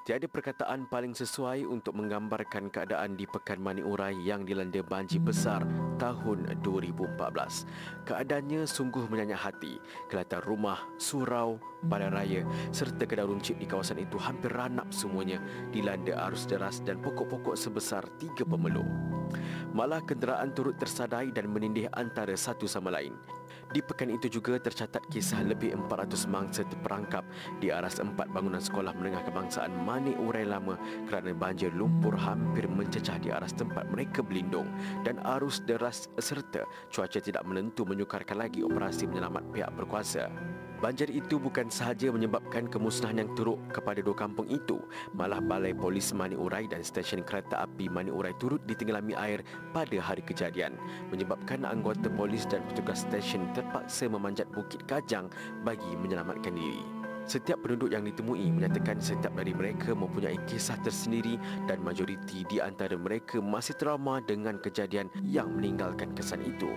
Tiada perkataan paling sesuai untuk menggambarkan keadaan di Pekan Mani Urai yang dilanda banjir besar tahun 2014. Keadaannya sungguh menyenyak hati. Kelihatan rumah, surau, padan raya serta kedai runcit di kawasan itu hampir ranap semuanya dilanda arus deras dan pokok-pokok sebesar 3 pemelur. Malah kenderaan turut tersadai dan menindih antara satu sama lain. Di pekan itu juga tercatat kisah lebih 400 mangsa terperangkap di aras 4 bangunan sekolah menengah kebangsaan Mani Urai Lama kerana banjir lumpur hampir mencecah di aras tempat mereka berlindung dan arus deras serta cuaca tidak menentu menyukarkan lagi operasi menyelamat pihak berkuasa. Banjir itu bukan sahaja menyebabkan kemusnahan yang teruk kepada 2 kampung itu, malah Balai Polis Mani Urai dan Stesen Kereta Api Mani Urai turut ditenggelami air pada hari kejadian, menyebabkan anggota polis dan petugas stesen terpaksa memanjat Bukit Kajang bagi menyelamatkan diri. Setiap penduduk yang ditemui menyatakan setiap dari mereka mempunyai kisah tersendiri dan majoriti di antara mereka masih trauma dengan kejadian yang meninggalkan kesan itu.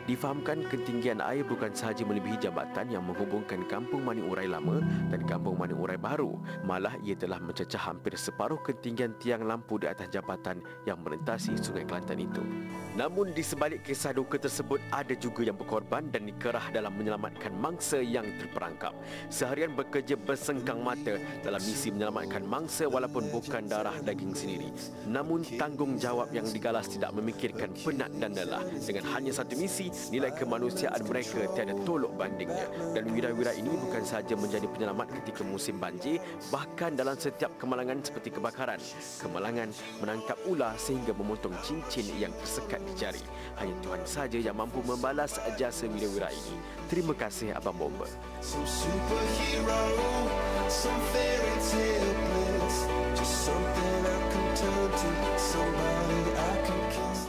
Difahamkan ketinggian air bukan sahaja melebihi jambatan yang menghubungkan Kampung Mani Urai Lama dan Kampung Mani Urai Baru, malah ia telah mencecah hampir separuh ketinggian tiang lampu di atas jambatan yang melintasi Sungai Kelantan itu. Namun di sebalik kisah duka tersebut ada juga yang berkorban dan dikerah dalam menyelamatkan mangsa yang terperangkap. Seharian bekerja bersengkang mata dalam misi menyelamatkan mangsa walaupun bukan darah daging sendiri. Namun tanggungjawab yang digalas tidak memikirkan penat dan lelah. Dengan hanya satu misi, nilai kemanusiaan mereka tiada tolok bandingnya. Dan wira-wira ini bukan sahaja menjadi penyelamat ketika musim banjir, bahkan dalam setiap kemalangan seperti kebakaran. Kemalangan menangkap ular sehingga memotong cincin yang tersekat di jari. Hanya Tuhan saja yang mampu membalas jasa wira-wira ini. Terima kasih Abang Bomba. Some superhero, some fairy tale bliss, just something I can turn to, somebody I can kiss.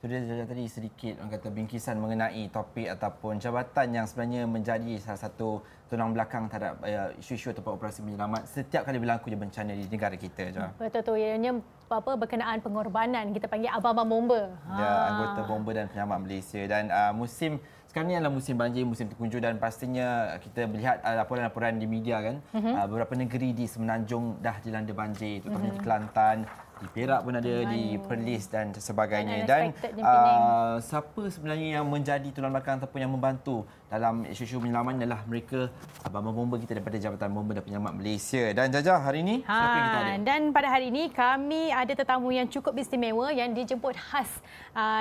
Sudah saja tadi sedikit orang kata bingkisan mengenai topik ataupun jabatan yang sebenarnya menjadi salah satu tulang belakang terhadap isu-isu ataupun operasi penyelamat setiap kali berlakunya bencana di negara kita. Betul tu, ianya berkenaan pengorbanan, kita panggil abang-abang bomba. Ya, anggota bomba dan penyelamat Malaysia. Dan musim sekarang ni adalah musim banjir, musim terkunjur dan pastinya kita melihat laporan-laporan di media kan, beberapa negeri di Semenanjung dah dilanda banjir, terutamanya di Kelantan, di Perak pun ada, di Perlis dan sebagainya. Dan siapa sebenarnya yang menjadi tulang belakang ataupun yang membantu dalam isu-isu penyelaman adalah mereka abang-abang bomba kita daripada Jabatan Bomba dan Penyelamat Malaysia. Dan Jaja, hari ini siapa yang kita ada? Dan pada hari ini kami ada tetamu yang cukup istimewa yang dijemput khas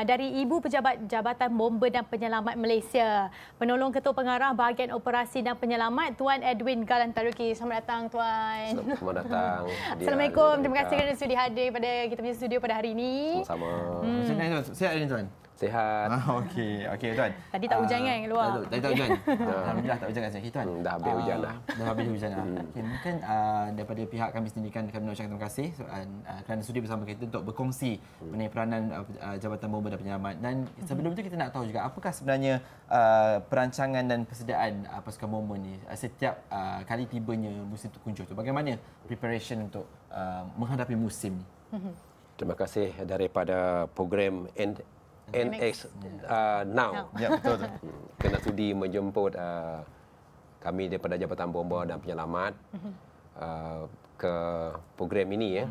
dari Ibu Pejabat Jabatan Bomba dan Penyelamat Malaysia, Penolong Ketua Pengarah Bahagian Operasi dan Penyelamat, Tuan Edwin Galantaruki. Selamat datang Tuan. Selamat datang. Assalamualaikum. Terima kasih kerana sudi hadir pada kita punya studio pada hari ini. Sama-sama. Macam mana Tuan? Sihat hari ini Tuan? Sihat. Okey Tuan. Tadi tak hujan kan luar? Tadi tak hujan. Alhamdulillah tak hujan kat sini Tuan. Dah habis hujan dah. Dah habis hujan dah. Okay, mungkin daripada pihak kami sendiri kan kami mengucapkan terima kasih kerana sudi bersama kita untuk berkongsi mengenai peranan Jabatan Bomba dan Penyelamat. Dan sebelum itu kita nak tahu juga apakah sebenarnya perancangan dan persediaan pasukan bomba ni setiap kali tibanya musim terkunjur tu. Bagaimana preparation untuk menghadapi musim ni? Terima kasih daripada program NX Now. Ya, betul. Kena sudi menjemput kami daripada Jabatan Bomba dan Penyelamat ke program ini ya.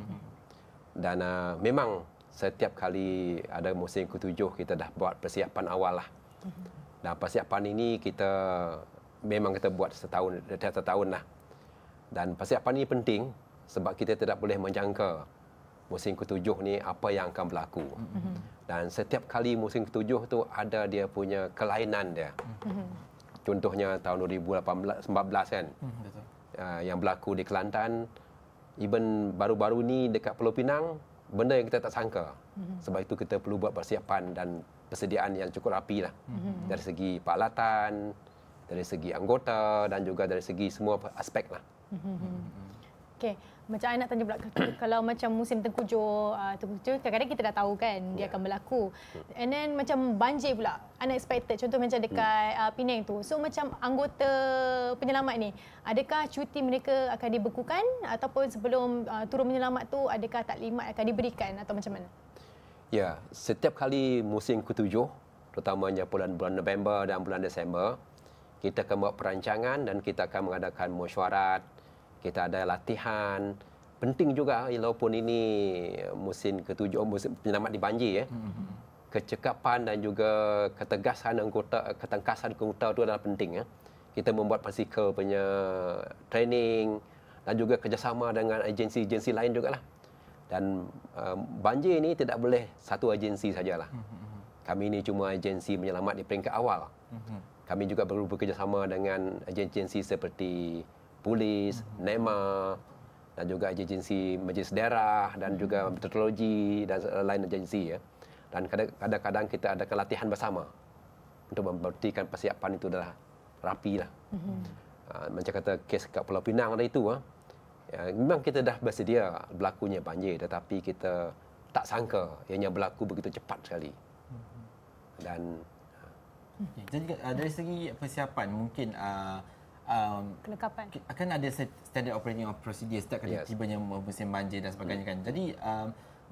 Dan memang setiap kali ada musim ke-7 kita dah buat persiapan awal lah. Dan persiapan ini kita memang kita buat setahun lah. Dan persiapan ini penting sebab kita tidak boleh menjangka musim ke-7 ni apa yang akan berlaku. Dan setiap kali musim ke-7 tu ada dia punya kelainan dia. Contohnya tahun 2018 kan. Betul. Yang berlaku di Kelantan, even baru-baru ni dekat Pulau Pinang, benda yang kita tak sangka. Sebab itu kita perlu buat persiapan dan persediaan yang cukup rapi lah. Dari segi peralatan, dari segi anggota dan juga dari segi semua aspek lah. Okey, macam saya nak tanya pula kalau macam musim tengkujuh kadang-kadang kita dah tahu kan dia akan berlaku. And then macam banjir pula unexpected, contoh macam dekat Penang tu. So macam anggota penyelamat ni, adakah cuti mereka akan dibekukan ataupun sebelum turun menyelamat tu adakah taklimat akan diberikan atau macam mana? Ya, setiap kali musim ke-7, terutamanya bulan November dan bulan Disember, kita akan buat perancangan dan kita akan mengadakan mesyuarat kita ada latihan. Penting juga walaupun ini musim ke-7, musim penyelamat di banjir ya. Kecekapan dan juga ketegasan anggota itu adalah penting ya. Kita membuat fizikal punya training dan juga kerjasama dengan agensi-agensi lain juga lah. Dan banjir ini tidak boleh satu agensi sajalah. Kami ini cuma agensi penyelamat di peringkat awal. Kami juga perlu bekerjasama dengan agensi seperti polis, NEMA, dan juga agensi majlis daerah dan juga meteorologi dan lain agensi ya. Dan kadang-kadang kita ada latihan bersama untuk memastikan persiapan itu dah rapi lah. Macam kata kes kat Pulau Pinang tadi itu, ya, memang kita dah bersedia berlakunya banjir, tetapi kita tak sangka ianya berlaku begitu cepat sekali. Dan jadi dari segi persiapan mungkin Kelengkapan. akan ada standard operating procedure setiap kali tibanya musim banjir dan sebagainya kan. Jadi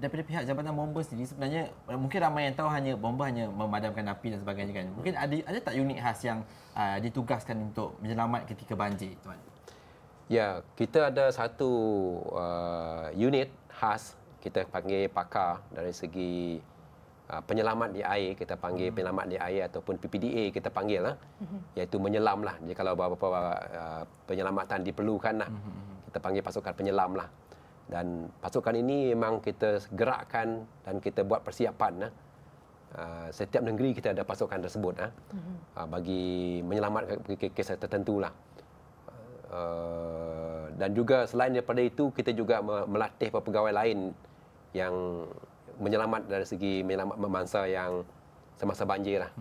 daripada pihak Jabatan Bomba sendiri sebenarnya mungkin ramai yang tahu bomba hanya memadamkan api dan sebagainya kan. Mungkin ada tak unit khas yang ditugaskan untuk menyelamat ketika banjir, tuan? ya, kita ada satu unit khas, kita panggil pakar dari segi penyelamat di air, kita panggil penyelamat di air ataupun PPDA kita panggil lah, iaitu menyelam lah. Jadi kalau beberapa penyelamatan diperlukan lah, kita panggil pasukan penyelam lah. Dan pasukan ini memang kita gerakkan dan kita buat persiapan lah. Setiap negeri kita ada pasukan tersebut lah, bagi menyelamatkan kes tertentu lah. Dan juga selain daripada itu, kita juga melatih pegawai lain yang menyelamat dari segi menyelamat memangsa yang semasa banjir lah.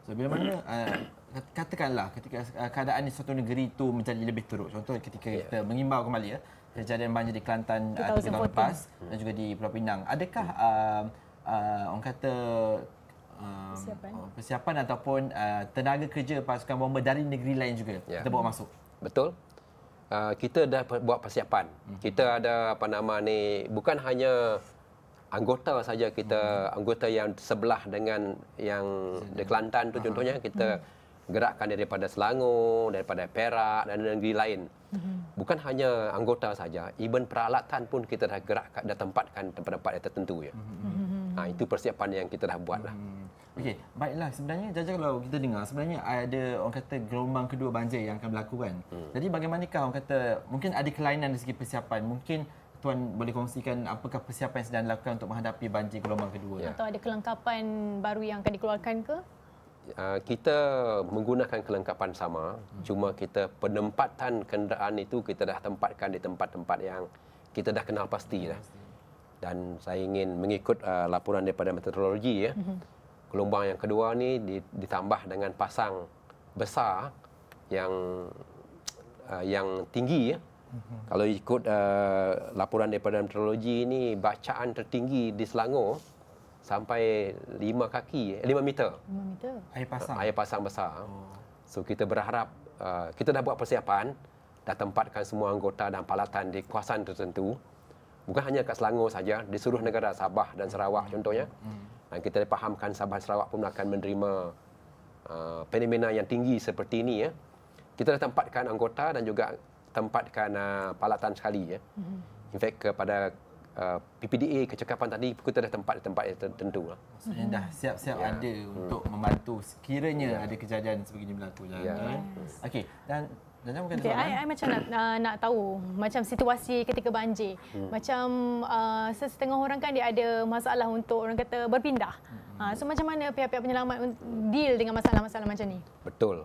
So, bila mana katakanlah ketika keadaan di suatu negeri itu menjadi lebih teruk. Contoh ketika kita mengimbau kembali kejadian banjir di Kelantan 3 tahun lepas dan juga di Pulau Pinang. Adakah orang kata persiapan ataupun tenaga kerja pasukan bomba dari negeri lain juga kita bawa masuk? Betul. Kita dah buat persiapan. Kita ada bukan hanya anggota saja, kita anggota yang sebelah dengan yang di Kelantan tu contohnya, kita gerakkan daripada Selangor, daripada Perak dan negeri lain. Bukan hanya anggota saja, even peralatan pun kita dah gerakkan, dah tempatkan tempat-tempat yang tertentu ya. Itu persiapan yang kita dah buat lah. Okey, baiklah. Sebenarnya Jaja, kalau kita dengar sebenarnya ada orang kata gelombang kedua banjir yang akan berlaku kan. Jadi bagaimanakah orang kata, mungkin ada kelainan dari segi persiapan. Mungkin tuan boleh kongsikan apakah persiapan yang sedang dilakukan untuk menghadapi banjir gelombang kedua? Atau ada kelengkapan baru yang akan dikeluarkan ke? Kita menggunakan kelengkapan sama, cuma kita penempatan kenderaan itu kita dah tempatkan di tempat-tempat yang kita dah kenal pasti lah. Dan saya ingin mengikut laporan daripada meteorologi ya. Gelombang yang kedua ni ditambah dengan pasang besar yang tinggi ya. Kalau ikut laporan daripada meteorologi ini, bacaan tertinggi di Selangor sampai 5 meter. 5 meter. Air pasang besar. So kita berharap, kita dah buat persiapan, dah tempatkan semua anggota dan palatan di kawasan tertentu. Bukan hanya kat Selangor saja, di seluruh negara, Sabah dan Sarawak contohnya. Dan kita dipahamkan Sabah dan Sarawak pun akan menerima fenomena yang tinggi seperti ini ya. Kita dah tempatkan anggota dan juga tempatkan palatan sekali ya. In fact kepada PPDA kecekapan tadi kita dah tempat di tempat yang tertentu lah. Maksudnya dah siap-siap ada untuk membantu sekiranya ada kejadian sebegini berlaku. Okey, dan mungkin I macam nak tahu macam situasi ketika banjir. Macam setengah orang kan dia ada masalah untuk orang kata berpindah. So macam mana pihak-pihak penyelamat deal dengan masalah-masalah macam ni? Betul.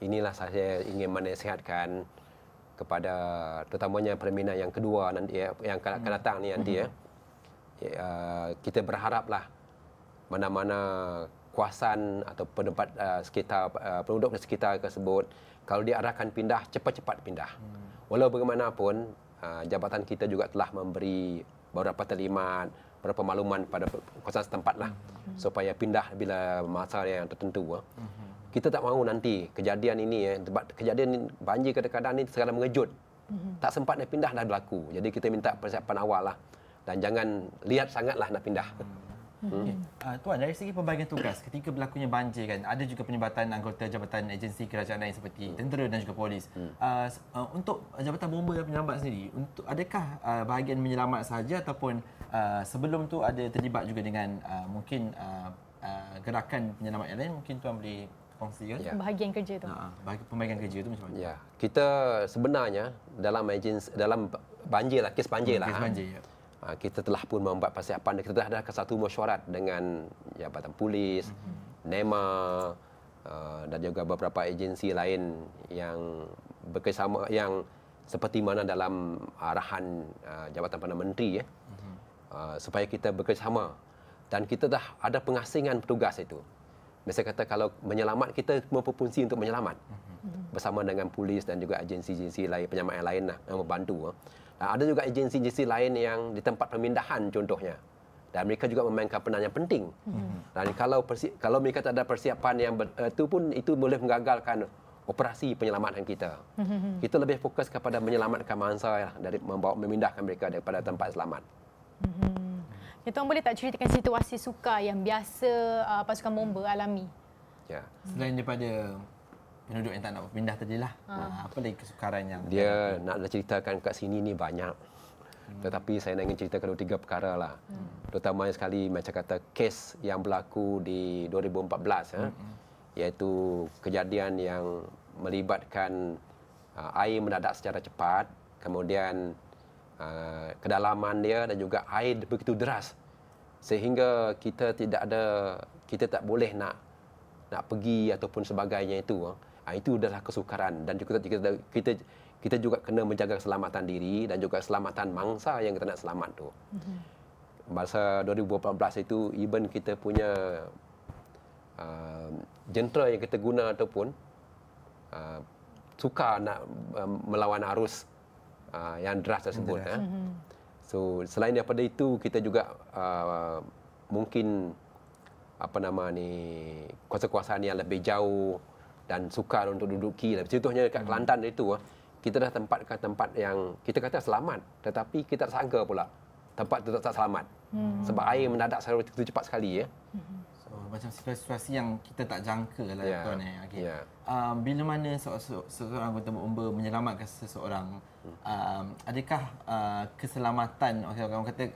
Inilah saya ingin menasihatkan kepada terutamanya permintaan yang kedua nanti yang akan datang ni nanti ya. Kita berharaplah mana-mana kawasan atau tempat sekitar penduduk di sekitar tersebut, kalau diarahkan pindah, cepat-cepat pindah. Walau bagaimanapun, jabatan kita juga telah memberi beberapa taklimat, beberapa makluman pada kawasan setempat lah, supaya pindah bila masa yang tertentu. Kita tak mahu nanti kejadian ini, kejadian banjir kadang-kadang ni sekadar mengejut. Tak sempat nak pindah dah berlaku. Jadi kita minta persiapan awal lah. Dan jangan lihat sangatlah nak pindah. Tuan, dari segi pembahagian tugas ketika berlakunya banjir kan, ada juga penlibatan anggota jabatan agensi kerajaan lain seperti tentera dan juga polis. Untuk jabatan bomba dan penyelamat sendiri, adakah bahagian menyelamat sahaja ataupun sebelum tu ada terlibat juga dengan mungkin gerakan penyelamat yang lain? Mungkin tuan boleh kongsikan Bahagian kerja tu. pembahagian kerja tu macam mana? Ya, kita sebenarnya dalam banjir lah, kes banjir lah. Kes banjir, ya. Kita telah pun membuat persiapan. Kita telah ada satu mesyuarat dengan Jabatan Polis, NEMA dan juga beberapa agensi lain yang bekerjasama, yang seperti mana dalam arahan Jabatan Perdana Menteri supaya kita bekerjasama, dan kita dah ada pengasingan petugas itu. Biasa kata kalau menyelamat, kita berfungsi untuk menyelamat bersama dengan polis dan juga agensi-agensi lain, penyelamat yang lain lah, yang membantu. Ada juga agensi-agensi lain yang di tempat pemindahan contohnya, dan mereka juga memainkan peranan yang penting. Dan kalau mereka tak ada persiapan yang itu boleh menggagalkan operasi penyelamatan kita. Kita lebih fokus kepada menyelamatkan mangsa dari memindahkan mereka daripada tempat selamat. Ya, tuan boleh tak ceritakan situasi sukar yang biasa pasukan bomba alami? Ya. Selain daripada penduduk yang tak nak berpindah tadi lah, apa lagi kesukaran yang Dia nak ceritakan kat sini ni banyak. Tetapi saya nak ingin ceritakan 2-3 perkara lah. Terutamanya sekali macam kata kes yang berlaku di 2014 iaitu kejadian yang melibatkan air mendadak secara cepat, kemudian kedalaman dia dan juga air begitu deras sehingga kita tak boleh nak pergi ataupun sebagainya itu. Itu adalah kesukaran, dan juga kita juga kena menjaga keselamatan diri dan juga keselamatan mangsa yang kita nak selamat tu. Masa 2018 itu, even kita punya jentera yang kita guna ataupun sukar nak melawan arus yang deras tersebut. So selain daripada itu, kita juga mungkin kuasa-kuasaan yang lebih jauh dan sukar untuk duduki. Contohnya dekat Kelantan itu, kita dah tempatkan tempat yang kita kata selamat, tetapi kita tak sangka pula tempat itu tak selamat. Sebab air mendadak secara cepat sekali. So, macam situasi yang kita tak jangka lah, tuan. Okay. Bila mana seorang anggota bomba menyelamatkan seseorang, adakah keselamatan, orang kata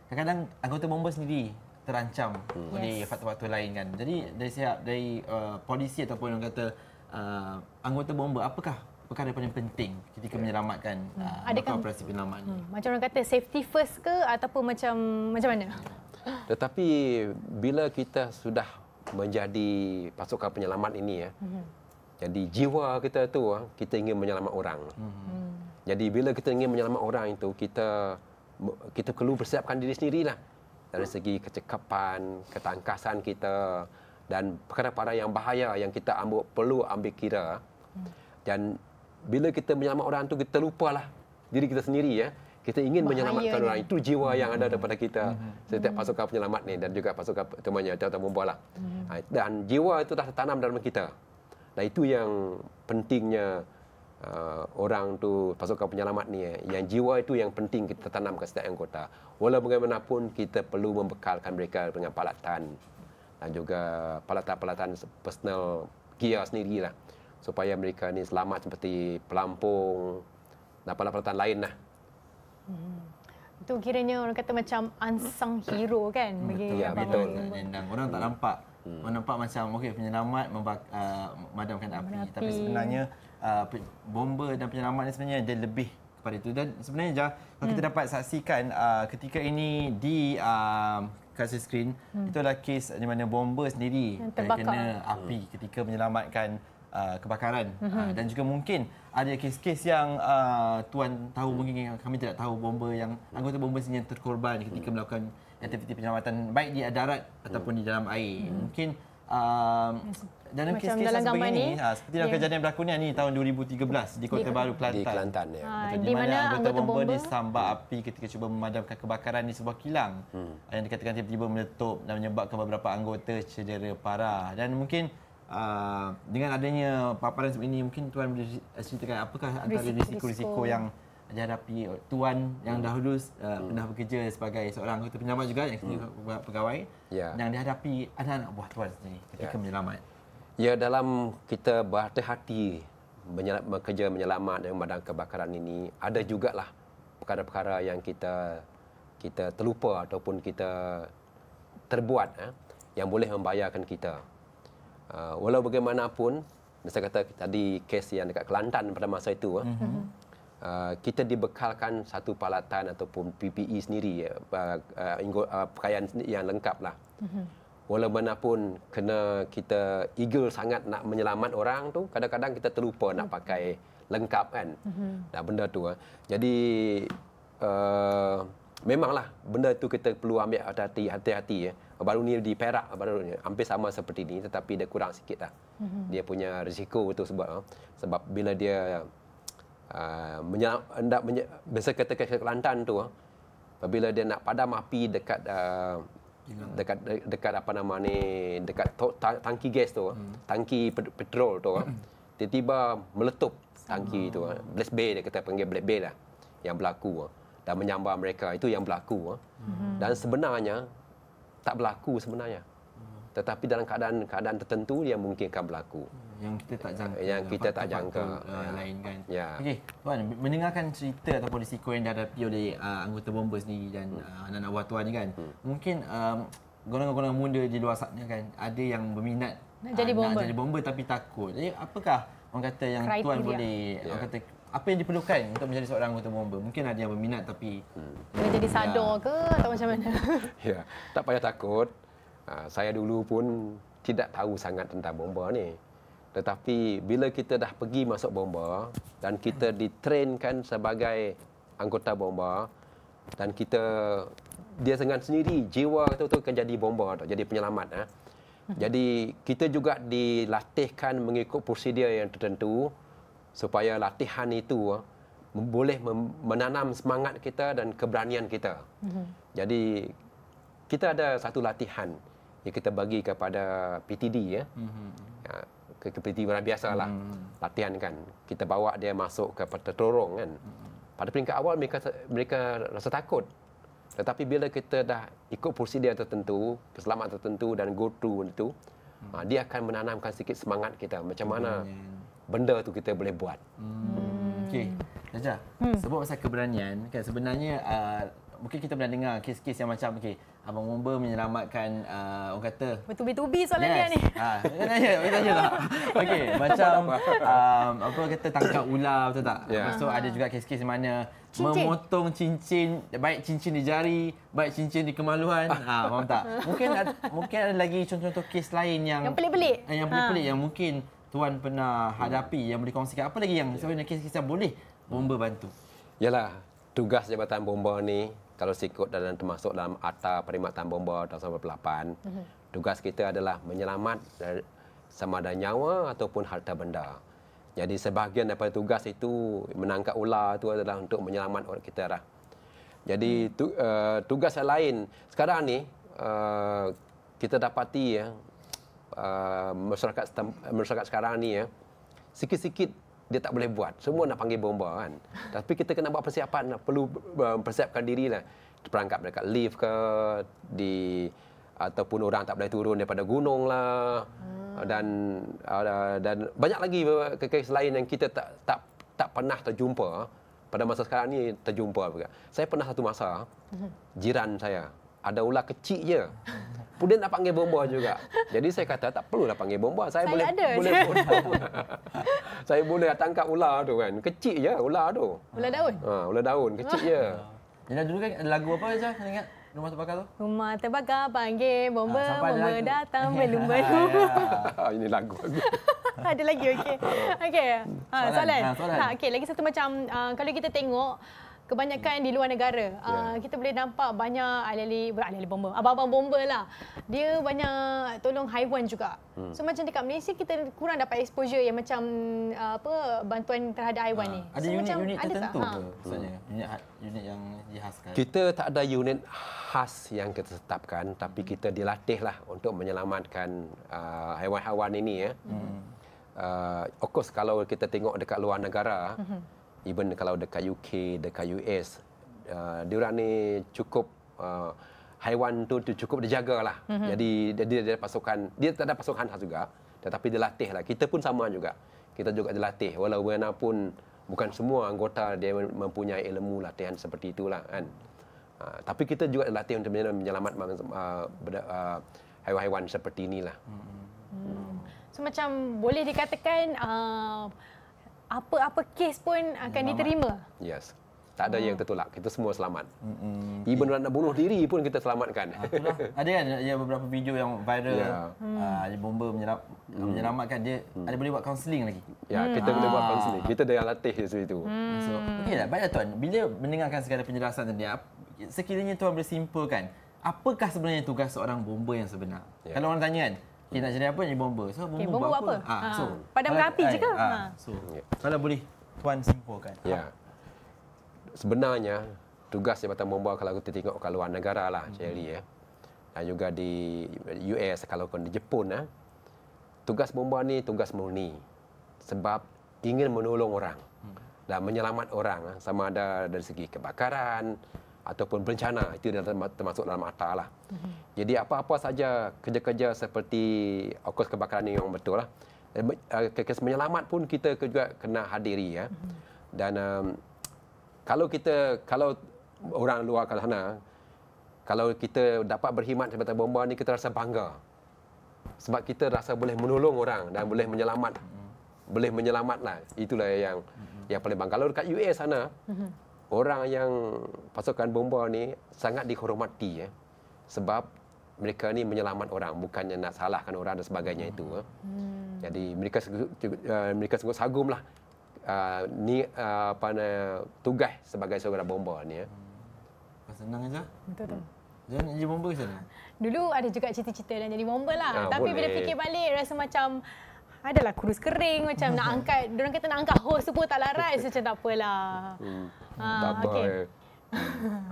kadang-kadang anggota bomba sendiri terancam oleh faktor-faktor lain kan. Jadi dari polisi ataupun orang kata anggota bomba, apakah perkara paling penting ketika menyelamatkan operasi penyelamat ni? Macam orang kata safety first ke ataupun macam mana? Tetapi bila kita sudah menjadi pasukan penyelamat ini jadi jiwa kita tu kita ingin menyelamat orang. Jadi bila kita ingin menyelamat orang itu, kita perlu persiapkan diri sendirilah. Dari segi kecekapan, ketangkasan kita dan perkara-perkara yang bahaya yang kita perlu ambil kira. Dan bila kita menyelamat orang tu, kita lupalah diri kita sendiri. Kita ingin menyelamatkan orang. Itu jiwa yang ada daripada kita, setiap pasukan penyelamat ni dan juga pasukan temannya jabatan bomba lah. Dan jiwa itu dah tertanam dalam kita. Dan itu yang pentingnya orang tu, pasukan penyelamat ni, yang jiwa itu yang penting kita tanam ke setiap anggota. Walau bagaimanapun, kita perlu membekalkan mereka dengan peralatan dan juga peralatan personal gear sendirilah, supaya mereka ni selamat, seperti pelampung dan peralatan lain lah. Itu kiranya orang kata macam unsung hero kan? Betul. Orang tak nampak. Orang nampak macam penyelamat memadamkan api. Tapi sebenarnya bomba dan penyelamat ni sebenarnya dia lebih kepada itu. Dan sebenarnya kalau kita dapat saksikan ketika ini di kaca skrin, itu adalah kes di mana bomba sendiri kena api ketika menyelamatkan kebakaran. Dan juga mungkin ada kes-kes yang tuan tahu, mungkin kami tidak tahu, bomba yang anggota bomba sendiri yang terkorban ketika melakukan aktiviti penyelamatan baik di darat ataupun di dalam air. Mungkin dalam kes-kes yang sebegini, seperti dalam kejadian berlaku ni tahun 2013 di Kota Baru, Kelantan. Di Kelantan, di mana anggota bomba disambar api ketika cuba memadamkan kebakaran di sebuah kilang yang dikatakan tiba-tiba meletup dan menyebabkan beberapa anggota cedera parah. Dan mungkin dengan adanya paparan seperti ini, mungkin tuan boleh ceritakan apakah antara risiko-risiko yang dihadapi tuan yang dahulu pernah bekerja sebagai seorang anggota penyelamat juga yang pegawai yang dihadapi anak-anak buah tuan sendiri ketika menyelamat. Ya, dalam kita berhati-hati bekerja menyelamat dengan badan kebakaran ini, ada jugalah perkara-perkara yang kita terlupa ataupun kita terbuat yang boleh membahayakan kita. Walau bagaimanapun, saya kata tadi kes yang dekat Kelantan pada masa itu, kita dibekalkan satu peralatan ataupun PPE sendiri, pakaian yang lengkap lah. Walau bagaimanapun, kena kita eager sangat nak menyelamat orang tu, kadang-kadang kita terlupa nak pakai lengkap kan. Benda tu. Jadi memanglah benda tu kita perlu ambil hati-hati. Baru ni di Perak, baru ni hampir sama seperti ni, tetapi dia kurang sikit lah. Dia punya risiko tu sebab bila dia biasa kata ke Kelantan tu, apabila dia nak padam api dekat apa nama ni, dekat tangki gas tu, tangki petrol tu, tiba-tiba meletup tangki tu, black bay, dia kata panggil black bay lah yang berlaku dan menyambar mereka. Itu yang berlaku. Dan sebenarnya tak berlaku sebenarnya, tetapi dalam keadaan tertentu yang mungkin akan berlaku yang kita tak jangka, yang kita tak jangka lain kan. Ya. Okey, tuan, mendengarkan cerita ataupun risiko yang dihadapi oleh anggota bomba sendiri dan anak-anak buah tuan ni kan, mungkin golongan-golongan muda di luar sana kan, ada yang berminat nak jadi bomba, tapi takut. Jadi apakah orang kata yang kriteria tuan boleh orang kata apa yang diperlukan untuk menjadi seorang anggota bomba? Mungkin ada yang berminat tapi boleh jadi sadar ke atau macam mana? Ya, tak payah takut. Saya dulu pun tidak tahu sangat tentang bomba ni. Tetapi bila kita dah pergi masuk bomba dan kita ditrainkan sebagai anggota bomba dan dia dengan sendiri jiwa tu akan jadi bomba, jadi penyelamat. Jadi kita juga dilatihkan mengikut prosedur yang tertentu supaya latihan itu boleh menanam semangat kita dan keberanian kita. Jadi kita ada satu latihan yang kita bagi kepada PTD ke PTD biasalah latihan kan. Kita bawa dia masuk ke terorong kan. Pada peringkat awal mereka rasa takut. Tetapi bila kita dah ikut prosedur tertentu, keselamatan tertentu dan go through itu, dia akan menanamkan sikit semangat kita macam mana benda tu kita boleh buat. Okey. Raja, sebab pasal keberanian kan, sebenarnya mungkin kita pernah dengar kes-kes yang macam abang bomba menyelamatkan orang kata bertubi-tubi soalan dia ni. Tanya lah. Okey, macam apa kata tangkap ular, betul tak? Lepas tu ada juga kes-kes di mana memotong cincin, baik cincin di jari, baik cincin di kemaluan. Faham tak? Mungkin ada lagi contoh-contoh kes lain yang pelik-pelik. Yang pelik-pelik yang mungkin tuan pernah hadapi yang boleh kongsikan. Apa lagi yang sebenarnya kes-kes yang boleh bomba bantu? Yalah, tugas Jabatan Bomba ni kalau sikut dan termasuk dalam Akta Perkhidmatan Bomba tahun 1998, tugas kita adalah menyelamat sama ada nyawa ataupun harta benda. Jadi sebahagian daripada tugas itu menangkap ular itu adalah untuk menyelamat orang kita lah. Jadi tugas yang lain sekarang ni kita dapati masyarakat sekarang ni sikit-sikit dia tak boleh buat. Semua nak panggil bomba kan. Tapi kita kena buat persiapan, perlu persiapkan diri lah. Perangkap dekat lift ke, ataupun orang tak boleh turun daripada gunung lah. Dan banyak lagi kes lain yang kita tak pernah terjumpa. Pada masa sekarang ni terjumpa juga. Saya pernah satu masa, jiran saya ada ular kecil je. Kemudian nak panggil bomba juga. Jadi saya kata tak perlulah panggil bomba. Saya boleh saya boleh tangkap ular tu kan. Kecil je ular tu. Ular daun? Ular daun kecil je. Jadi dulu kan ada lagu apa aja ingat Rumah Terbakar tu? Rumah terbakar panggil bomba, bomba datang Ya. belum-belum. Ini lagu. Ada lagi, okey. Okey. Soalan. Soalan. Okey, lagi satu macam kalau kita tengok kebanyakan di luar negara, kita boleh nampak banyak ahli-ahli bomba, abang-abang bomba lah. Dia banyak tolong haiwan juga. So macam dekat Malaysia kita kurang dapat exposure yang macam bantuan terhadap haiwan ni. Ada So, unit-unit ada tertentu tak? ke maksudnya? Unit yang dihaskan. Kita tak ada unit khas yang kita tetapkan, tapi kita dilatihlah untuk menyelamatkan haiwan-haiwan ini. Of course kalau kita tengok dekat luar negara, Even kalau dekat UK, dekat US, diorang ni cukup haiwan tu cukup dijagalah. Jadi dia ada pasukan, dia tak ada pasukan khas juga, tetapi dia latih lah. Kita pun sama juga. Kita juga dilatih walaupun bukan semua anggota dia mempunyai ilmu latihan seperti itulah kan. Tapi kita juga dilatih untuk menyelamat haiwan-haiwan seperti inilah. So macam boleh dikatakan apa-apa kes pun akan diterima. Yes. Tak ada yang tertolak. Kita semua selamat. Even nak bunuh diri pun kita selamatkan. Itulah. Ada kan beberapa video yang viral. Ada bomba menyelamatkan dia. Ada boleh buat kaunseling lagi. Ya, kita boleh buat kaunseling. Kita dah latih di situ. So, okeylah. Baiklah tuan. Bila mendengarkan segala penjelasan tadi, sekiranya tuan boleh simpulkan, apakah sebenarnya tugas seorang bomba yang sebenar? Kalau orang tanya kan, nak jadi apa? Jadi bomba. So, bomba buat apa? Padamkan api je ke? So, kalau boleh tuan simpulkan. Ya. Sebenarnya tugas Jabatan Bomba kalau kita tengok kat luar negara lah, Cherry dan juga di US, kalau di Jepun tugas bomba ni tugas murni sebab ingin menolong orang dan menyelamat orang, sama ada dari segi kebakaran ataupun bencana, itu termasuk dalam mata lah. Jadi apa-apa saja kerja-kerja seperti of course kebakaran ni yang betul lah, kes menyelamat pun kita juga kena hadiri ya. Dan kalau orang luar kat sana, kalau kita dapat berkhidmat Jabatan Bomba ni, kita rasa bangga. Sebab kita rasa boleh menolong orang dan boleh menyelamat. Boleh menyelamatlah. Itulah yang paling bangga. Kalau dekat US sana, orang yang pasukan bomba ni sangat dihormati sebab mereka ni menyelamat orang, bukannya nak salahkan orang dan sebagainya itu. Jadi mereka sungguh sagumlah tugas sebagai seorang bomba ni. Senang aja. Betul. Jangan jadi bomba ke sana? Dulu ada juga cita-cita nak jadi bomba lah. Tapi boleh. bila fikir balik rasa macam adalah kurus kering, macam nak angkat, diorang kata nak angkat hos tu pun tak larat, macam tak apalah.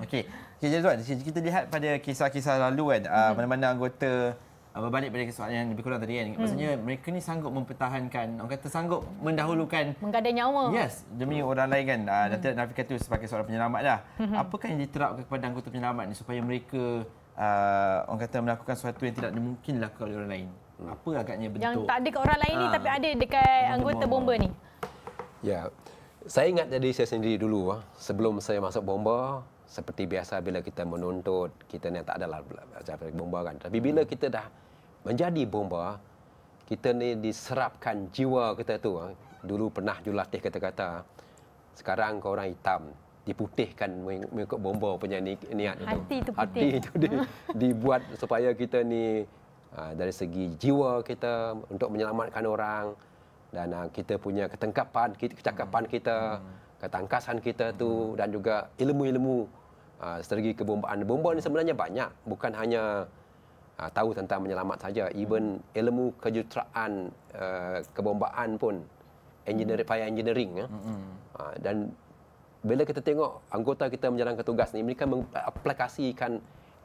Okey. Jadi tuan, kita lihat pada kisah-kisah lalu kan, mana-mana anggota berbalik pada soalan yang lebih kurang tadi kan. Maksudnya mereka ni sanggup mempertahankan, orang kata sanggup mendahulukan menggadai nyawa. Yes, demi orang lain kan. Dan tidak nafikan tu sebagai seorang penyelamat dah. Apakah yang diterapkan kepada anggota penyelamat ni supaya mereka orang kata melakukan sesuatu yang tidak mungkin dilakukan oleh orang lain? Apa agaknya bentuk Yang tak ada kat orang lain ni tapi ada dekat anggota bomba ni. Ya. Saya ingat jadi saya sendiri dulu sebelum saya masuk bomba, seperti biasa bila kita menuntut, kita ni tak adalah belajar bomba kan. Tapi bila kita dah menjadi bomba, kita ni diserapkan jiwa kita tu. Dulu pernah jurulatih kata-kata, sekarang kau orang hitam, diputihkan mengikut bomba punya niat itu. Hati tu putih. Hati itu dibuat supaya kita ni dari segi jiwa kita untuk menyelamatkan orang, dan kita punya ketangkapan, kecakapan kita, ketangkasan kita tu, dan juga ilmu-ilmu strategi kebombaan. Bomba ni sebenarnya banyak, bukan hanya tahu tentang menyelamat saja, even ilmu kejuruteraan kebombaan pun, fire engineering. Dan bila kita tengok anggota kita menjalankan tugas ni, mereka mengaplikasikan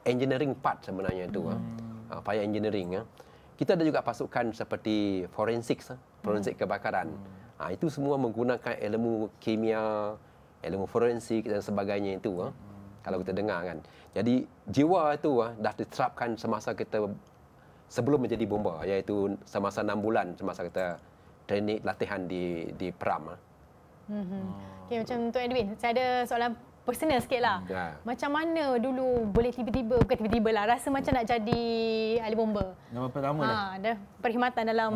engineering part sebenarnya itu, fire engineering. Kita ada juga pasukan seperti forensik kebakaran. Itu semua menggunakan ilmu kimia, ilmu forensik dan sebagainya itu. Kalau kita dengar kan. Jadi jiwa itu dah diterapkan semasa kita sebelum menjadi bomba, iaitu semasa 6 bulan semasa kita training latihan di Peram. Okay, macam Tuan Edwin, saya ada soalan personal sikit lah. Macam mana dulu boleh tiba-tiba, bukan tiba-tiba lah, rasa macam nak jadi ahli bomba? Nama pertama dah. Dah perkhidmatan dalam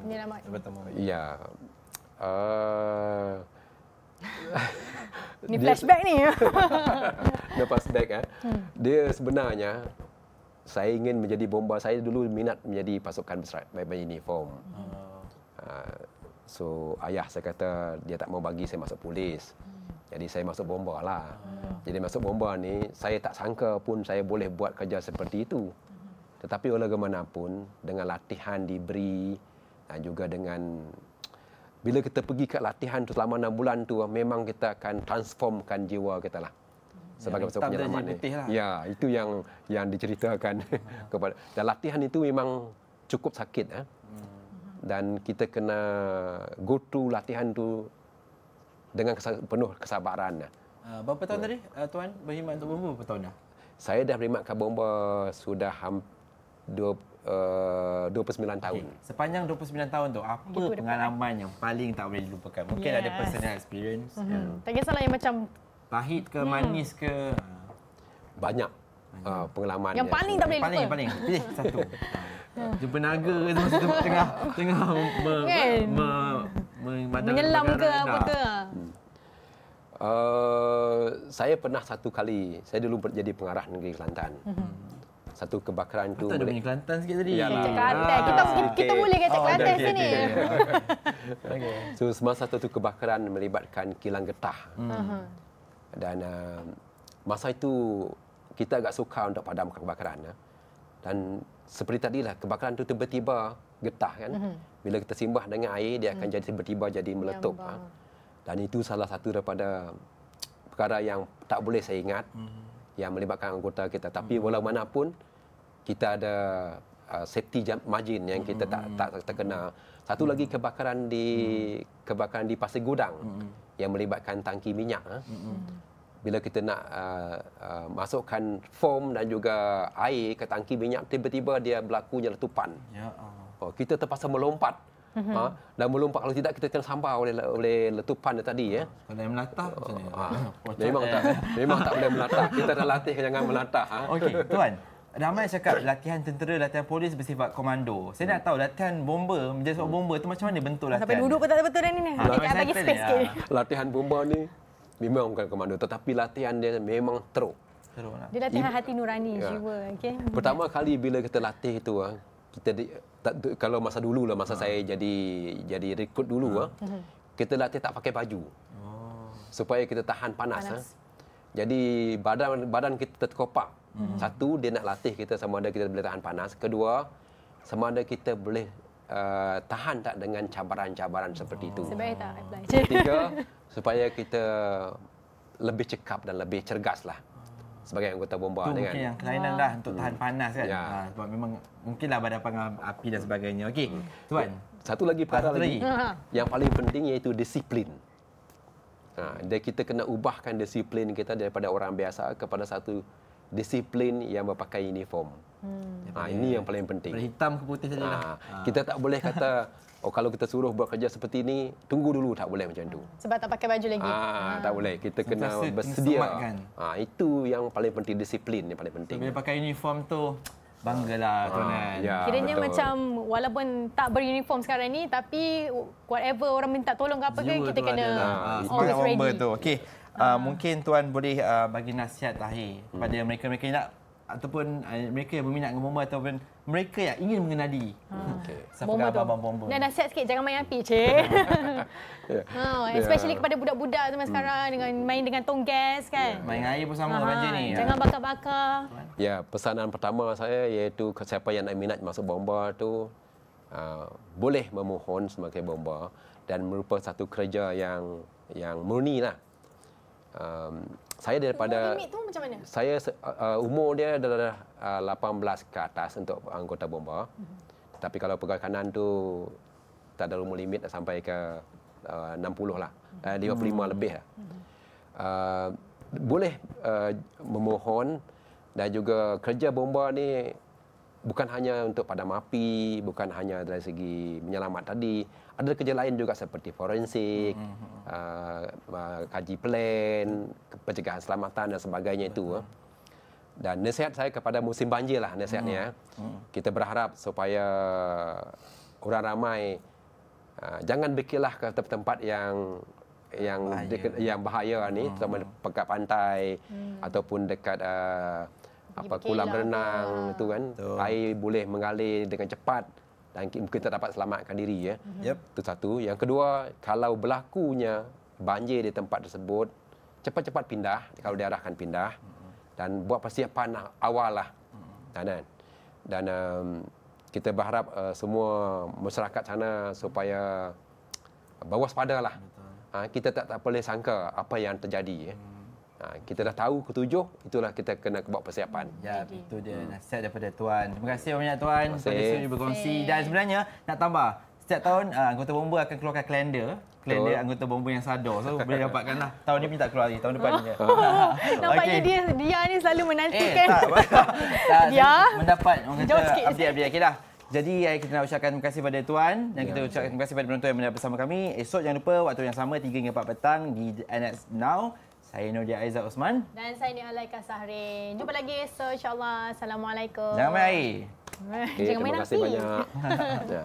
penyelamat. Ya. Ni flashback ni. Flashback Dia sebenarnya, saya ingin menjadi bomba. Saya dulu minat menjadi pasukan beruniform. So ayah saya kata dia tak mau bagi saya masuk polis. Jadi saya masuk bomba lah. Jadi masuk bomba ni, saya tak sangka pun saya boleh buat kerja seperti itu. Tetapi bagaimanapun, dengan latihan diberi dan juga dengan bila kita pergi ke latihan tu selama 6 bulan tu, memang kita akan transformkan jiwa kita lah. Sebagai pasukan penyelamat ni. Ya, itu yang diceritakan kepada. Dan latihan itu memang cukup sakit. Dan kita kena go through latihan tu dengan penuh kesabaran. Berapa tahun tadi Tuan berkhidmat untuk bomba? Berapa tahun dah? Saya dah berkhidmat kat bomba sudah 29 tahun. Sepanjang 29 tahun tu, apa pengalaman yang paling tak boleh dilupakan? Mungkin ada personal experience. Tak kisahlah yang macam Pahit ke, manis ke? Banyak pengalaman. yang paling tak boleh lupa. Paling. Pilih satu. Jumpa naga ke masa tu tengah Kan? Menyelam ke apa ke. Saya pernah satu kali, saya dulu jadi pengarah negeri Kelantan. Satu kebakaran tu. Betul ada bunyi Kelantan sikit tadi. Yalah. Cak Kelantan. Kita boleh kata Kelantan sini. So semasa satu kebakaran melibatkan kilang getah. Dan masa itu kita agak sukar untuk padamkan kebakaran. Dan seperti tadilah kebakaran itu tiba-tiba getah kan. Bila kita simbah dengan air dia akan jadi tiba-tiba jadi meletup. Dan itu salah satu daripada perkara yang tak boleh saya ingat yang melibatkan anggota kita. Tapi walau manapun kita ada safety margin yang kita tak terkena. Satu lagi kebakaran di Pasir Gudang yang melibatkan tangki minyak. Bila kita nak masukkan foam dan juga air ke tangki minyak, tiba-tiba dia berlakunya letupan. Ya Allah. Kita terpaksa melompat. Dan melompat, kalau tidak kita kena sambar oleh letupan tadi ya. Kalau yang melatah macam mana? Memang tak boleh melatah. Kita dah latih jangan melatah. Okey, Tuan. Ramai cakap latihan tentera, latihan polis bersifat komando. Saya nak tahu latihan bomba, menjadi seorang bomba tu macam mana bentuk latihan? Sampai duduk pun tak betul dah ni. Kita bagi space sikit. Latihan bomba ni memang bukan komando, tetapi latihan dia memang teruk. Dia latihan hati nurani, jiwa. Okay. Pertama kali bila kita latih itu, kalau masa dulu lah, masa saya jadi rekrut dulu, kita latih tak pakai baju. Supaya kita tahan panas. Jadi badan kita terkopak. Satu, dia nak latih kita sama ada kita boleh tahan panas. Kedua, sama ada kita boleh tahan tak dengan cabaran-cabaran seperti itu. Sebaik tak apply. Ketiga, supaya kita lebih cekap dan lebih cergas lah sebagai anggota bomba. Itu mungkin yang kelainan dah untuk tahan panas kan. Ya. Sebab memang mungkinlah berhadapan dengan api dan sebagainya. Okey, Tuan. Satu lagi perkara lagi yang paling penting iaitu disiplin. Kita kena ubahkan disiplin kita daripada orang biasa kepada satu disiplin yang berpakai uniform. Ini yang paling penting. Hitam ke putih saja lah. Kita tak boleh kata kalau kita suruh buat kerja seperti ini, tunggu dulu, tak boleh macam tu. Sebab tak pakai baju lagi. Tak boleh. Kita kena Sentiasa bersedia. sematkan. Itu yang paling penting, disiplin yang paling penting. Bila pakai uniform tu banggalah Tuan. Kiranya betul. macam walaupun tak beruniform sekarang ni, tapi whatever orang minta tolong ke apa ke, kita kena always bomba ready. tu. Okey. Mungkin Tuan boleh bagi nasihat terakhir kepada mereka-mereka yang nak ataupun mereka yang berminat dengan bomba ataupun mereka yang ingin mengenali Bomba tu. abang bomba. Dan nasihat sikit, jangan main api, cik. Especially kepada budak-budak zaman sekarang dengan main dengan tong gas kan. Main air pun sama banjir ni. Jangan bakar-bakar. Ya, pesanan pertama saya iaitu siapa yang nak minat masuk bomba tu boleh memohon sebagai bomba dan merupakan satu kerja yang murni lah. Saya daripada limit tu macam mana? Saya umur dia adalah 18 ke atas untuk anggota bomba. Tapi kalau pegang kanan tu tak ada umur limit sampai ke 60 lah. 55 lebih lah. Boleh memohon dan juga kerja bomba ni bukan hanya untuk padam api, bukan hanya dari segi menyelamat tadi. Ada kerja lain juga seperti forensik, kaji plan, pencegahan keselamatan dan sebagainya itu. Dan nasihat saya kepada musim banjir lah nasihatnya. Kita berharap supaya orang ramai jangan fikirlah ke tempat yang bahaya ni, terutama dekat pantai ataupun dekat kolam renang tu kan. Air boleh mengalir dengan cepat dan kita dapat selamatkan diri ya. Itu satu. Yang kedua, kalau berlakunya banjir di tempat tersebut, cepat-cepat pindah kalau diarahkan pindah dan buat persiapan awal lah. Dan kita berharap semua masyarakat sana supaya berwaspadalah. Kita tak boleh sangka apa yang terjadi. Kita dah tahu ketujuh, itulah kita kena buat persiapan. Ya, itu dia nasihat daripada Tuan. Terima kasih banyak Tuan pada sudi berkongsi. Dan sebenarnya nak tambah, setiap tahun anggota bomba akan keluarkan kalender anggota bomba yang sadar. So boleh dapatkan lah. Tahun ni pun tak keluar lagi, tahun depan je. Nampaknya dia ni selalu menantikan. Tak, Dia mendapat orang jauh kata sikit. update. Okey dah. Jadi kita nak ucapkan terima kasih pada Tuan dan kita ucapkan terima kasih pada penonton yang menonton bersama kami. Esok jangan lupa waktu yang sama 3 hingga 4 petang di NX Now. Saya Nurdia Aizat Osman. Dan saya ni Alaika Sahrin. Jumpa lagi esok insya-Allah. Assalamualaikum. Jangan main air. Okay, Jangan main terima kasih api. banyak. Ya.